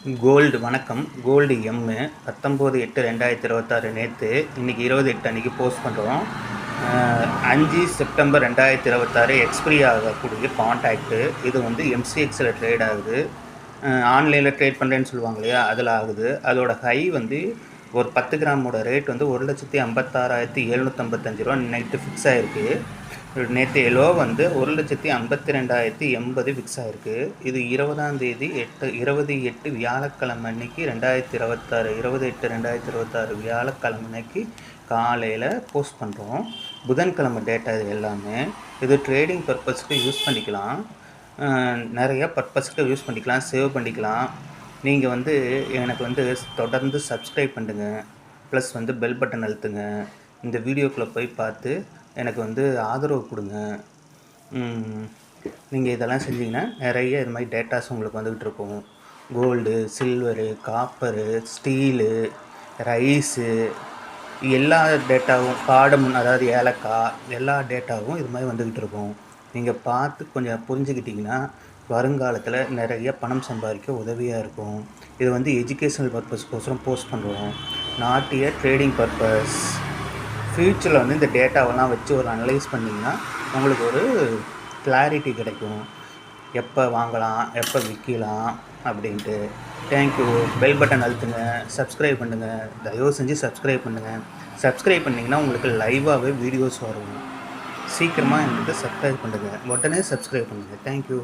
Gold வணக்கம். Gold M 19/8/2026 நேற்று, இன்னைக்கு 28 அன்னைக்கு போஸ்ட் பண்ணுறோம். 5 செப்டம்பர் 2026 எக்ஸ்பிரி ஆகக்கூடிய கான்ட்ராக்ட்டு. இது வந்து எம்சிஎக்ஸில் ட்ரேட் ஆகுது. ஆன்லைனில் ட்ரேட் பண்ணுறேன்னு சொல்லுவாங்க இல்லையா, அதில் ஆகுது. அதோட ஹை வந்து ஒரு 10 கிராமோட ரேட் வந்து 1,56,755 நைட்டு ஃபிக்ஸ் ஆகிருக்கு. நேற்று லோ வந்து 1,52,080 ஃபிக்ஸ் ஆகிருக்கு. இது 20ஆம் தேதி 20/8 வியாழக்கிழமை அன்னைக்கு 2026 20/8/2026 வியாழக்கிழமை அன்னைக்கு காலையில் போஸ்ட் பண்ணுறோம். புதன்கிழமை டேட்டா இது எல்லாமே. இது ட்ரேடிங் பர்பஸ்க்கு யூஸ் பண்ணிக்கலாம். நிறைய பர்பஸ்க்கு யூஸ் பண்ணிக்கலாம், சேவ் பண்ணிக்கலாம். நீங்கள் வந்து எனக்கு வந்து தொடர்ந்து சப்ஸ்கிரைப் பண்ணுங்கள், ப்ளஸ் வந்து பெல் பட்டன் அழுத்துங்க. இந்த வீடியோக்குள்ளே போய் பார்த்து எனக்கு வந்து ஆதரவு கொடுங்க. நீங்கள் இதெல்லாம் செஞ்சீங்கன்னா நிறைய இது மாதிரி டேட்டாஸ் உங்களுக்கு வந்துக்கிட்டு இருக்கும். Gold, silver, copper, steel, rice, எல்லா டேட்டாவும், காடமன் அதாவது ஏலக்காய், எல்லா டேட்டாவும் இது மாதிரி வந்துக்கிட்டு இருக்கும். நீங்கள் பார்த்து கொஞ்சம் புரிஞ்சுக்கிட்டிங்கன்னா வருங்காலத்தில் நிறைய பணம் சம்பாதிக்க உதவியாக இருக்கும். இது வந்து எஜுகேஷனல் பர்பஸ்க்கோசரம் போஸ்ட் பண்ணுறோம், நாட் எ ட்ரேடிங் பர்பஸ். ஃப்யூச்சரில் வந்து இந்த டேட்டாவெல்லாம் வச்சு ஒரு அனலைஸ் பண்ணிங்கன்னா உங்களுக்கு ஒரு கிளாரிட்டி கிடைக்கும், எப்போ வாங்கலாம் எப்போ விற்கலாம் அப்படின்ட்டு. தேங்க்யூ. பெல் பட்டன் அழுத்துங்க, சப்ஸ்கிரைப் பண்ணுங்கள், தயவு செஞ்சு சப்ஸ்கிரைப் பண்ணுங்கள். சப்ஸ்கிரைப் பண்ணிங்கன்னா உங்களுக்கு லைவாகவே வீடியோஸ் வரும். சீக்கிரமாக எங்களுக்கு சப்ஸ்கிரைப் பண்ணுங்கள், உடனே சப்ஸ்கிரைப் பண்ணுங்கள். தேங்க்யூ.